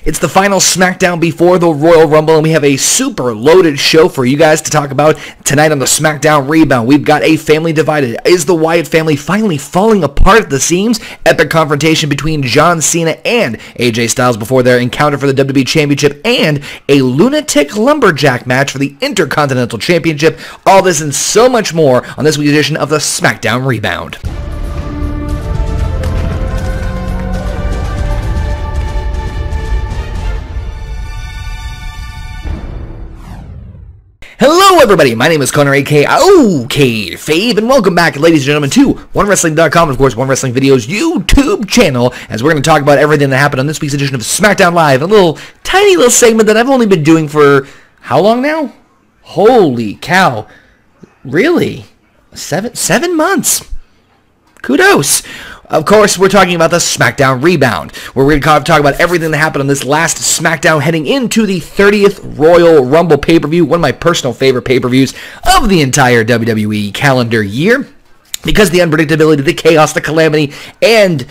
It's the final SmackDown before the Royal Rumble, and we have a super loaded show for you guys to talk about tonight on the SmackDown Rebound. We've got a family divided. Is the Wyatt family finally falling apart at the seams? Epic confrontation between John Cena and AJ Styles before their encounter for the WWE Championship, and a Lunatic Lumberjack match for the Intercontinental Championship. All this and so much more on this week's edition of the SmackDown Rebound. Hello everybody, my name is Conor, aka OKayFabe, and welcome back, ladies and gentlemen, to OneWrestling.com, and of course, One Wrestling Video's YouTube channel, as we're going to talk about everything that happened on this week's edition of SmackDown Live, a tiny little segment that I've only been doing for, how long now? Holy cow. Really? Seven months. Kudos. Of course, we're talking about the SmackDown Rebound, where we're going to talk about everything that happened on this last SmackDown heading into the 30th Royal Rumble pay-per-view, one of my personal favorite pay-per-views of the entire WWE calendar year, because the unpredictability, the chaos, the calamity, and,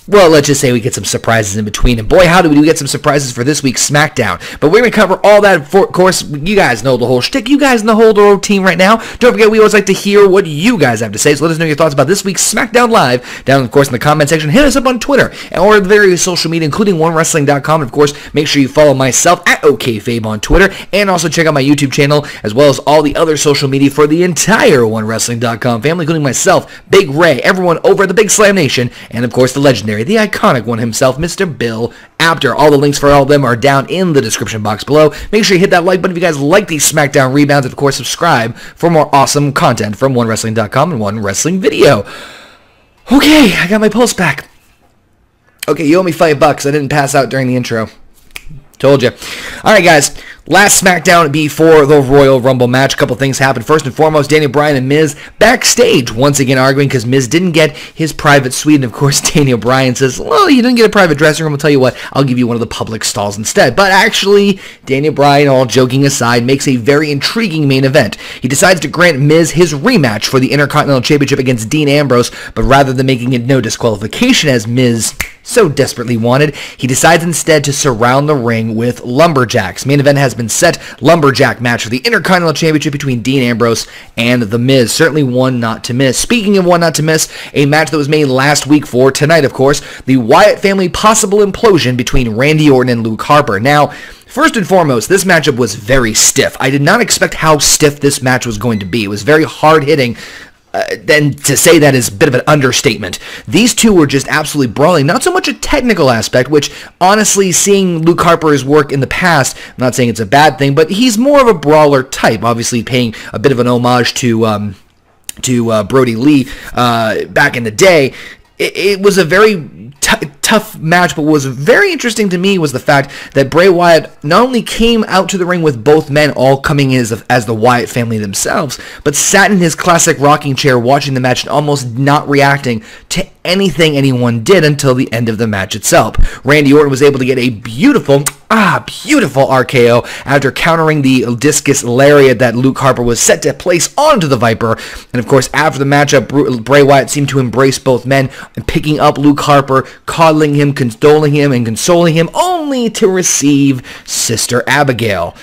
well, let's just say we get some surprises in between. And boy, how do we get some surprises for this week's SmackDown. But we're going to cover all that. Of course, you guys know the whole shtick. You guys know the whole routine right now. Don't forget, we always like to hear what you guys have to say. So let us know your thoughts about this week's SmackDown Live down, of course, in the comment section. Hit us up on Twitter or the various social media, including OneWrestling.com. And, of course, make sure you follow myself at OKayFabe on Twitter. And also check out my YouTube channel, as well as all the other social media for the entire OneWrestling.com family, including myself, Big Ray, everyone over at the Big Slam Nation, and, of course, the legendary, the iconic one himself, Mr. Bill Apter. All the links for all of them are down in the description box below. Make sure you hit that like button if you guys like these SmackDown Rebounds, and of course subscribe for more awesome content from OneWrestling.com and One Wrestling Video. Okay, I got my pulse back. Okay, you owe me $5. I didn't pass out during the intro. Told you. Alright guys, last SmackDown before the Royal Rumble match. A couple things happened. First and foremost, Daniel Bryan and Miz backstage once again arguing because Miz didn't get his private suite. And of course, Daniel Bryan says, well, you didn't get a private dressing room. I'll tell you what, I'll give you one of the public stalls instead. But actually, Daniel Bryan, all joking aside, makes a very intriguing main event. He decides to grant Miz his rematch for the Intercontinental Championship against Dean Ambrose, but rather than making it no disqualification as Miz so desperately wanted, he decides instead to surround the ring with Lumberjacks. Main event has been set. Lumberjack match for the Intercontinental Championship between Dean Ambrose and The Miz. Certainly one not to miss. Speaking of one not to miss, a match that was made last week for tonight, of course, the Wyatt family possible implosion between Randy Orton and Luke Harper. Now, first and foremost, this matchup was very stiff. I did not expect how stiff this match was going to be. It was very hard-hitting. Then to say that is a bit of an understatement. These two were just absolutely brawling. Not so much a technical aspect, which honestly, seeing Luke Harper's work in the past, I'm not saying it's a bad thing, but he's more of a brawler type, obviously paying a bit of an homage to Brody Lee back in the day. It was a very tough match, but what was very interesting to me was the fact that Bray Wyatt not only came out to the ring with both men all coming in as the Wyatt family themselves, but sat in his classic rocking chair watching the match and almost not reacting to anything anyone did until the end of the match itself. Randy Orton was able to get a beautiful RKO after countering the discus lariat that Luke Harper was set to place onto the Viper. And of course, after the matchup, Bray Wyatt seemed to embrace both men and picking up Luke Harper, coddling him, condoling him, and consoling him, only to receive Sister Abigail.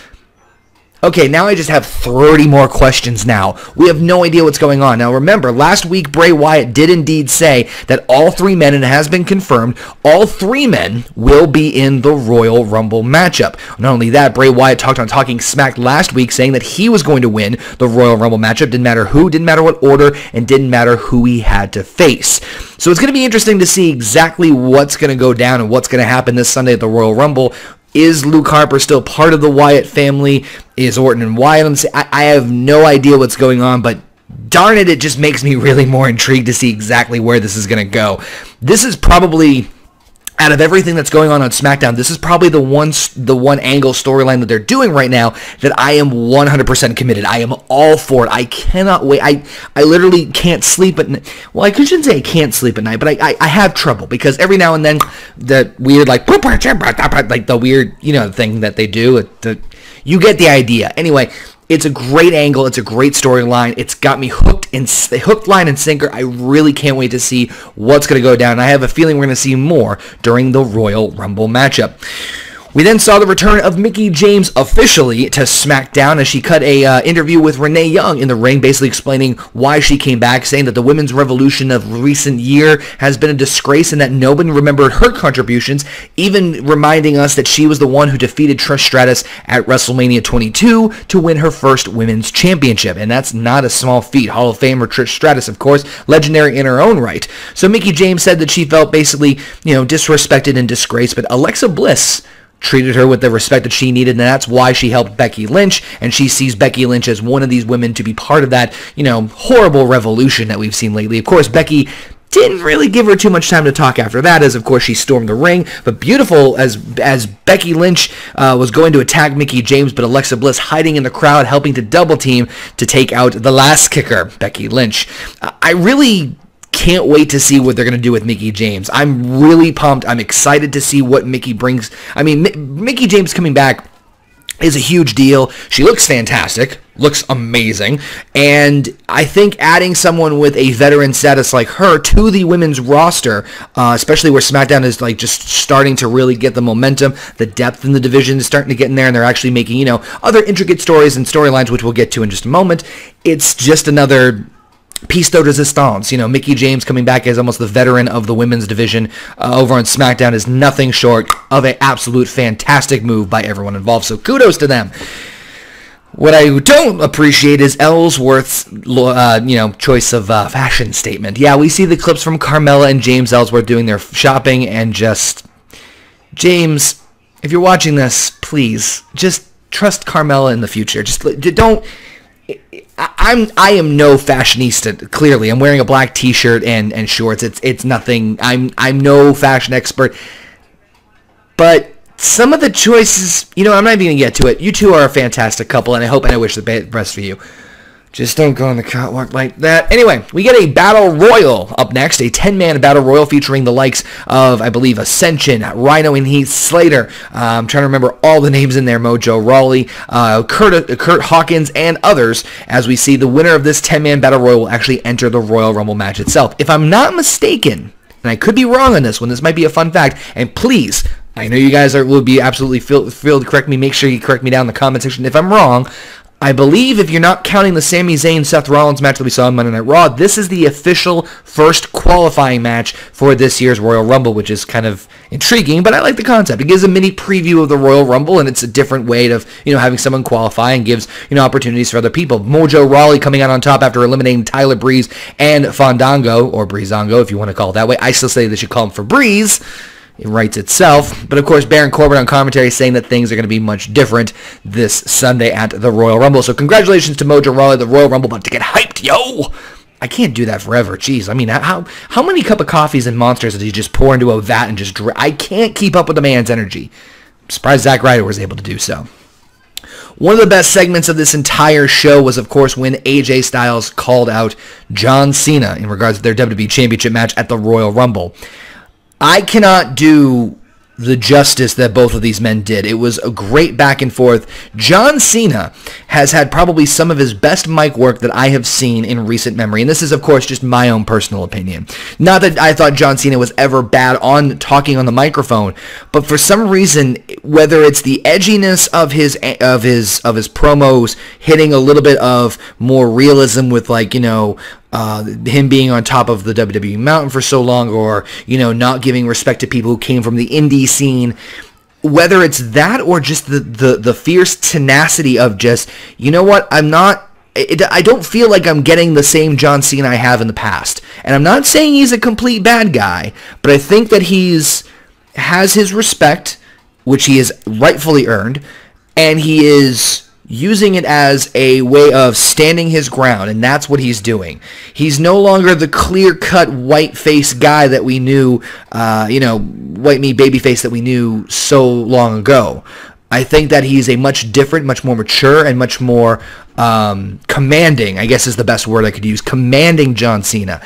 Okay, now I just have 30 more questions now. We have no idea what's going on. Now remember, last week Bray Wyatt did indeed say that all three men, and it has been confirmed, all three men will be in the Royal Rumble matchup. Not only that, Bray Wyatt talked on Talking Smack last week saying that he was going to win the Royal Rumble matchup. Didn't matter who, didn't matter what order, and didn't matter who he had to face. So it's going to be interesting to see exactly what's going to go down and what's going to happen this Sunday at the Royal Rumble. Is Luke Harper still part of the Wyatt family? Is Orton and Wyatt? I have no idea what's going on, but darn it, it just makes me really more intrigued to see exactly where this is going to go. This is probably, out of everything that's going on SmackDown, this is probably the one angle storyline that they're doing right now that I am 100% committed. I am all for it. I cannot wait. I literally can't sleep at night. Well, I shouldn't say I can't sleep at night, but I have trouble because every now and then the weird, like the weird, thing that they do. You get the idea. Anyway, it's a great angle. It's a great storyline. It's got me hooked, line, and sinker. I really can't wait to see what's going to go down. I have a feeling we're going to see more during the Royal Rumble matchup. We then saw the return of Mickie James officially to SmackDown as she cut a interview with Renee Young in the ring, basically explaining why she came back, saying that the women's revolution of recent year has been a disgrace and that nobody remembered her contributions, even reminding us that she was the one who defeated Trish Stratus at WrestleMania 22 to win her first women's championship. And that's not a small feat. Hall of Famer Trish Stratus, of course, legendary in her own right. So Mickie James said that she felt basically, disrespected and disgraced, but Alexa Bliss treated her with the respect that she needed, and that's why she helped Becky Lynch, and she sees Becky Lynch as one of these women to be part of that, horrible revolution that we've seen lately. Of course, Becky didn't really give her too much time to talk after that, as of course she stormed the ring, but beautiful as Becky Lynch was going to attack Mickie James, but Alexa Bliss hiding in the crowd, helping to double team to take out the last kicker, Becky Lynch. I really can't wait to see what they're going to do with Mickie James. I'm really pumped. I'm excited to see what Mickie brings. I mean, Mickie James coming back is a huge deal. She looks fantastic, looks amazing, and I think adding someone with a veteran status like her to the women's roster, especially where SmackDown is like just starting to really get the momentum, the depth in the division is starting to get in there, and they're actually making, other intricate stories and storylines, which we'll get to in just a moment. It's just another piece de resistance. Mickie James coming back as almost the veteran of the women's division over on SmackDown is nothing short of an absolute fantastic move by everyone involved, so kudos to them. What I don't appreciate is Ellsworth's, choice of fashion statement. Yeah, we see the clips from Carmella and James Ellsworth doing their shopping, and just, James, if you're watching this, please, just trust Carmella in the future. Just don't... I am no fashionista. Clearly, I'm wearing a black T-shirt and shorts. It's nothing. I'm no fashion expert, but some of the choices, I'm not even gonna get to it. You two are a fantastic couple, and I hope and I wish the best for you. Just don't go on the catwalk like that. Anyway, we get a Battle Royal up next, a 10-man Battle Royal featuring the likes of, I believe, Ascension, Rhino and Heath Slater. I'm trying to remember all the names in there, Mojo Rawley, Kurt Hawkins, and others, as we see the winner of this 10-man Battle Royal will actually enter the Royal Rumble match itself. If I'm not mistaken, and I could be wrong on this one, this might be a fun fact, and please, I know you guys will be absolutely filled to correct me. Make sure you correct me down in the comment section if I'm wrong. I believe if you're not counting the Sami Zayn-Seth Rollins match that we saw on Monday Night Raw, this is the official first qualifying match for this year's Royal Rumble, which is kind of intriguing, but I like the concept. It gives a mini preview of the Royal Rumble, and it's a different way of, having someone qualify and gives, opportunities for other people. Mojo Rawley coming out on top after eliminating Tyler Breeze and Fandango, or Breezango if you want to call it that way. I still say they should call him for Breeze. It writes itself. But of course, Baron Corbin on commentary saying that things are going to be much different this Sunday at the Royal Rumble. So congratulations to Mojo Rawley, the Royal Rumble about to get hyped, yo! I can't do that forever. Jeez, I mean, how many cup of coffees and monsters does he just pour into a vat and just I can't keep up with the man's energy. I'm surprised Zack Ryder was able to do so. One of the best segments of this entire show was, of course, when AJ Styles called out John Cena in regards to their WWE Championship match at the Royal Rumble. I cannot do the justice that both of these men did. It was a great back and forth. John Cena has had probably some of his best mic work that I have seen in recent memory. And this is, of course, just my own personal opinion. Not that I thought John Cena was ever bad on talking on the microphone, but for some reason, whether it's the edginess of his promos hitting a little bit of more realism with, like, him being on top of the WWE mountain for so long, or, not giving respect to people who came from the indie scene, whether it's that or just the fierce tenacity of just, I don't feel like I'm getting the same John Cena I have in the past. And I'm not saying he's a complete bad guy, but I think that has his respect, which he has rightfully earned, and he is using it as a way of standing his ground, and that's what he's doing. He's no longer the clear-cut white-faced guy that we knew, white meat babyface that we knew so long ago. I think that he's a much different, much more mature, and much more commanding, I guess is the best word I could use, commanding John Cena.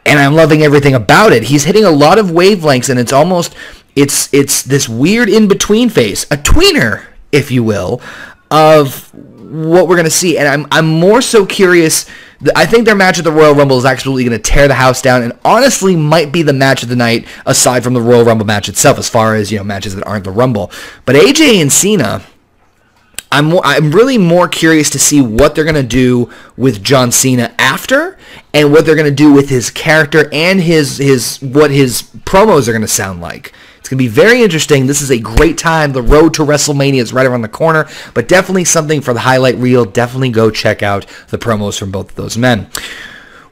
And I'm loving everything about it. He's hitting a lot of wavelengths, and it's almost, it's this weird in-between phase, a tweener, if you will, of what we're going to see. And I'm more so curious I think their match at the Royal Rumble is absolutely going to tear the house down, and honestly might be the match of the night aside from the Royal Rumble match itself, as far as, you know, matches that aren't the Rumble. But AJ and Cena, I'm really more curious to see what they're going to do with John Cena after, and what they're going to do with his character and what his promos are going to sound like. It's going to be very interesting. This is a great time. The road to WrestleMania is right around the corner, but definitely something for the highlight reel. Definitely go check out the promos from both of those men.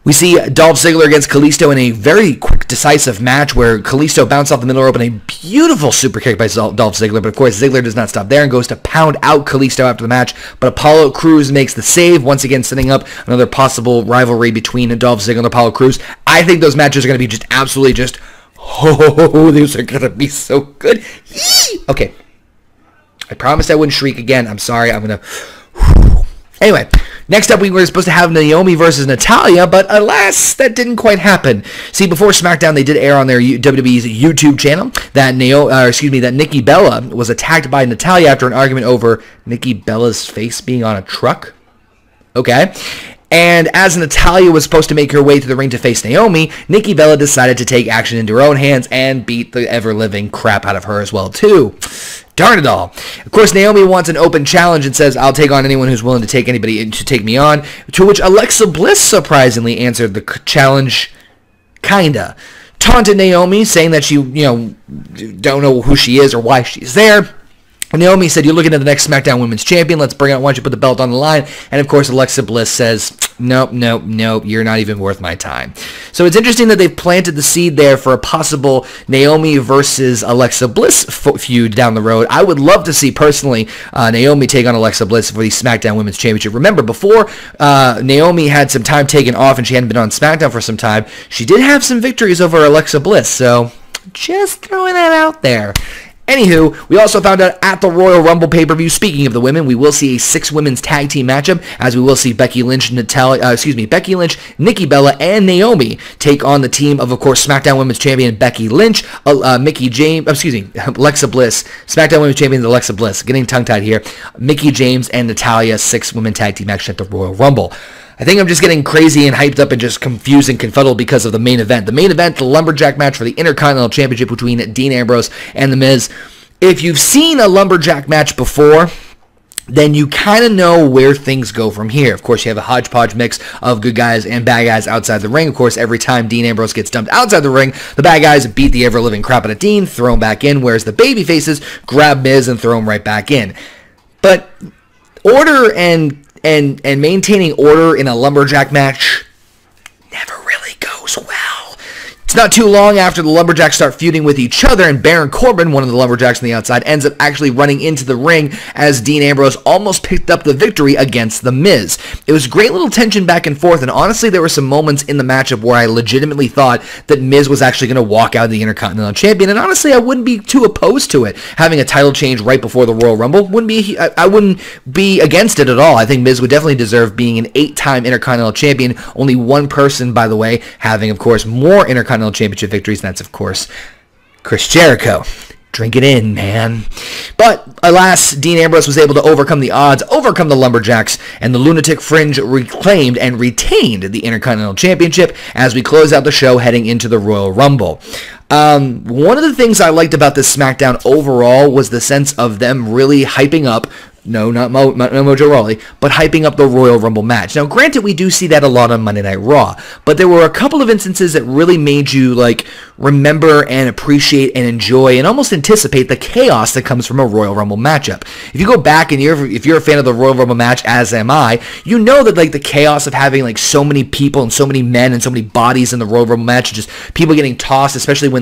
We see Dolph Ziggler against Kalisto in a very quick, decisive match where Kalisto bounced off the middle rope in a beautiful super kick by Dolph Ziggler. But of course, Ziggler does not stop there and goes to pound out Kalisto after the match. But Apollo Crews makes the save, once again setting up another possible rivalry between Dolph Ziggler and Apollo Crews. I think those matches are going to be just absolutely just, oh, these are going to be so good. Okay. I promised I wouldn't shriek again. I'm sorry. I'm going to... Anyway, next up we were supposed to have Naomi versus Natalya, but alas, that didn't quite happen. See, before SmackDown, they did air on their WWE's YouTube channel that Nikki Bella was attacked by Natalya after an argument over Nikki Bella's face being on a truck. Okay. And as Natalya was supposed to make her way to the ring to face Naomi, Nikki Bella decided to take action into her own hands and beat the ever-living crap out of her as well, too. Darn it all. Of course, Naomi wants an open challenge and says, I'll take on anyone who's willing to take anybody to take me on, to which Alexa Bliss surprisingly answered the challenge, kinda. Taunted Naomi, saying that she, don't know who she is or why she's there. Naomi said, you're looking at the next SmackDown Women's Champion. Let's bring it out. Why don't you put the belt on the line? And, of course, Alexa Bliss says, nope, you're not even worth my time. So it's interesting that they've planted the seed there for a possible Naomi versus Alexa Bliss feud down the road. I would love to see, personally, Naomi take on Alexa Bliss for the SmackDown Women's Championship. Remember, before Naomi had some time taken off and she hadn't been on SmackDown for some time, she did have some victories over Alexa Bliss. So just throwing that out there. Anywho, we also found out at the Royal Rumble pay-per-view, speaking of the women, we will see a 6 women's tag team matchup, as we will see Becky Lynch, Nikki Bella, and Naomi take on the team of course, SmackDown Women's Champion Becky Lynch, Alexa Bliss, SmackDown Women's Champion Alexa Bliss, getting tongue-tied here, Mickie James and Natalya, 6 women tag team action at the Royal Rumble. I think I'm just getting crazy and hyped up and just confused and confuddled because of the main event. The main event, the Lumberjack match for the Intercontinental Championship between Dean Ambrose and The Miz. If you've seen a Lumberjack match before, then you kind of know where things go from here. Of course, you have a hodgepodge mix of good guys and bad guys outside the ring. Of course, every time Dean Ambrose gets dumped outside the ring, the bad guys beat the ever-living crap out of Dean, throw him back in, whereas the baby faces grab Miz and throw him right back in. But order and maintaining order in a Lumberjack match never really goes well. It's not too long after the Lumberjacks start feuding with each other, and Baron Corbin, one of the Lumberjacks on the outside, ends up actually running into the ring as Dean Ambrose almost picked up the victory against The Miz. It was great little tension back and forth, and honestly, there were some moments in the matchup where I legitimately thought that Miz was actually going to walk out the Intercontinental Champion, and honestly, I wouldn't be too opposed to it. Having a title change right before the Royal Rumble I wouldn't be against it at all. I think Miz would definitely deserve being an 8-time Intercontinental Champion. Only one person, by the way, having, of course, more Intercontinental Championship victories, and that's, of course, Chris Jericho. Drink it in, man. But, alas, Dean Ambrose was able to overcome the odds, overcome the Lumberjacks, and the Lunatic Fringe reclaimed and retained the Intercontinental Championship as we close out the show heading into the Royal Rumble. One of the things I liked about this SmackDown overall was the sense of them really hyping up, no, not Mojo Rawley, but hyping up the Royal Rumble match. Now, granted, we do see that a lot on Monday Night Raw, but there were a couple of instances that really made you, remember and appreciate and enjoy and almost anticipate the chaos that comes from a Royal Rumble matchup. If you go back and if you're a fan of the Royal Rumble match, as am I, you know that, the chaos of having, so many people and so many men and so many bodies in the Royal Rumble match, and just people getting tossed, especially when,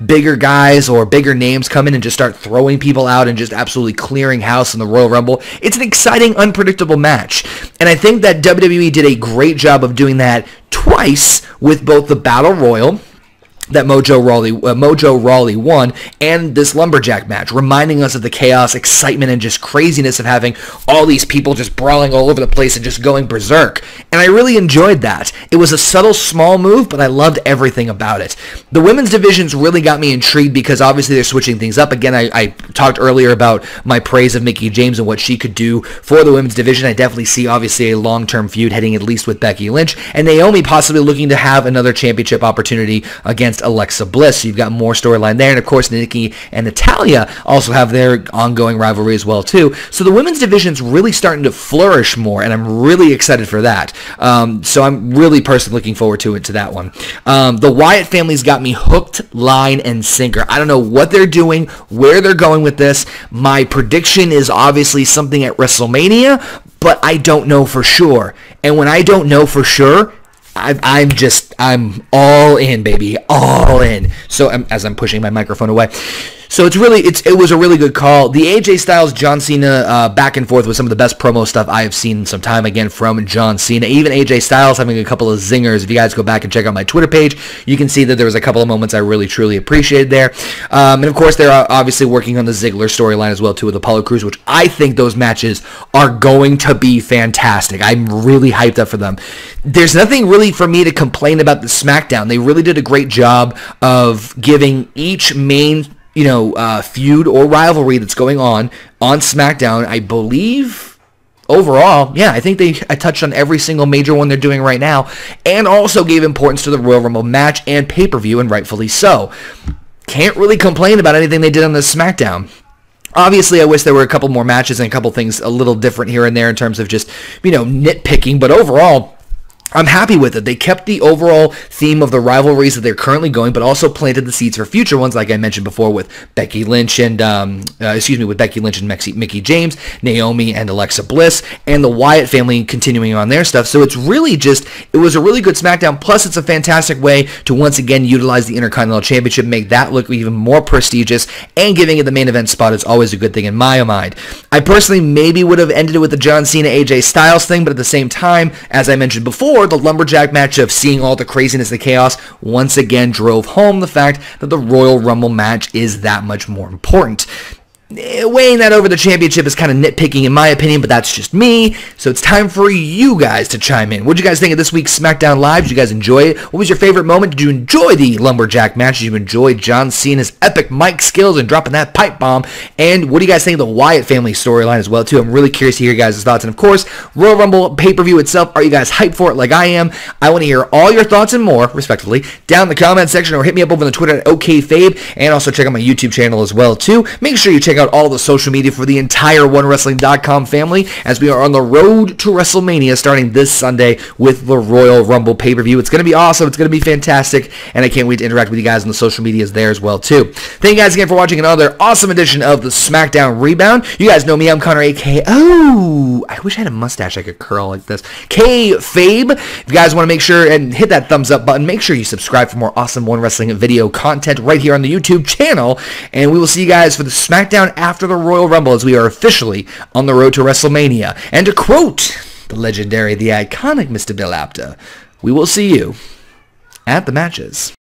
bigger guys or bigger names come in and just start throwing people out and just absolutely clearing house in the Royal Rumble. It's an exciting, unpredictable match. And I think that WWE did a great job of doing that twice with both the Battle Royal, that Mojo Rawley won, and this Lumberjack match, reminding us of the chaos, excitement, and just craziness of having all these people just brawling all over the place and just going berserk. And I really enjoyed that. It was a subtle, small move, but I loved everything about it. The women's divisions really got me intrigued because obviously they're switching things up. Again, I talked earlier about my praise of Mickie James and what she could do for the women's division. I definitely see, obviously, a long-term feud heading at least with Becky Lynch, and Naomi possibly looking to have another championship opportunity against Alexa Bliss. So you've got more storyline there, and of course Nikki and Natalya also have their ongoing rivalry as well too. So the women's division's really starting to flourish more, and I'm really excited for that. So I'm really personally looking forward to that one. The Wyatt family's got me hooked, line, and sinker. I don't know what they're doing, where they're going with this. My prediction is obviously something at WrestleMania, but I don't know for sure. And when I don't know for sure, I'm all in, baby, all in. So as I'm pushing my microphone away. So it was a really good call. The AJ Styles John Cena back and forth was some of the best promo stuff I have seen in some time, again, from John Cena. Even AJ Styles having a couple of zingers. If you guys go back and check out my Twitter page, you can see that there was a couple of moments I really truly appreciated there. And of course, they're obviously working on the Ziggler storyline as well too with Apollo Crews, which I think those matches are going to be fantastic. I'm really hyped up for them. There's nothing really for me to complain about the SmackDown. They really did a great job of giving each main feud or rivalry that's going on SmackDown, I believe, overall, yeah, I think I touched on every single major one they're doing right now, and also gave importance to the Royal Rumble match and pay-per-view, and rightfully so. Can't really complain about anything they did on the SmackDown. Obviously, I wish there were a couple more matches and a couple things a little different here and there in terms of just, nitpicking, but overall, I'm happy with it. They kept the overall theme of the rivalries that they're currently going, but also planted the seeds for future ones, like I mentioned before, with Becky Lynch and Mickie James, Naomi and Alexa Bliss, and the Wyatt family continuing on their stuff. So it was a really good SmackDown. Plus, it's a fantastic way to once again utilize the Intercontinental Championship, make that look even more prestigious, and giving it the main event spot is always a good thing in my mind. I personally maybe would have ended it with the John Cena AJ Styles thing, but at the same time, as I mentioned before, the Lumberjack match of seeing all the craziness, the chaos, once again drove home the fact that the Royal Rumble match is that much more important. Weighing that over the championship is kind of nitpicking in my opinion, but that's just me. So it's time for you guys to chime in. What did you guys think of this week's SmackDown Live? Did you guys enjoy it? What was your favorite moment? Did you enjoy the Lumberjack match? Did you enjoy John Cena's epic mic skills and dropping that pipe bomb? And what do you guys think of the Wyatt family storyline as well too? I'm really curious to hear your guys' thoughts. And of course, Royal Rumble pay-per-view itself. Are you guys hyped for it like I am? I want to hear all your thoughts and more, respectively, down in the comment section, or hit me up over on the Twitter at OKayFabe, and also check out my YouTube channel as well too. Make sure you check out all the social media for the entire OneWrestling.com family, as we are on the road to WrestleMania starting this Sunday with the Royal Rumble pay-per-view. It's going to be awesome. It's going to be fantastic, and I can't wait to interact with you guys on the social medias there as well too. Thank you guys again for watching another awesome edition of the SmackDown Rebound. You guys know me. I'm Conor, aka I wish I had a mustache I could curl like this. KayFabe. If you guys want to make sure and hit that thumbs up button, make sure you subscribe for more awesome One Wrestling video content right here on the YouTube channel, and we will see you guys for the SmackDown after the Royal Rumble, as we are officially on the road to WrestleMania. And to quote the legendary, the iconic Mr. Bill Apter, we will see you at the matches.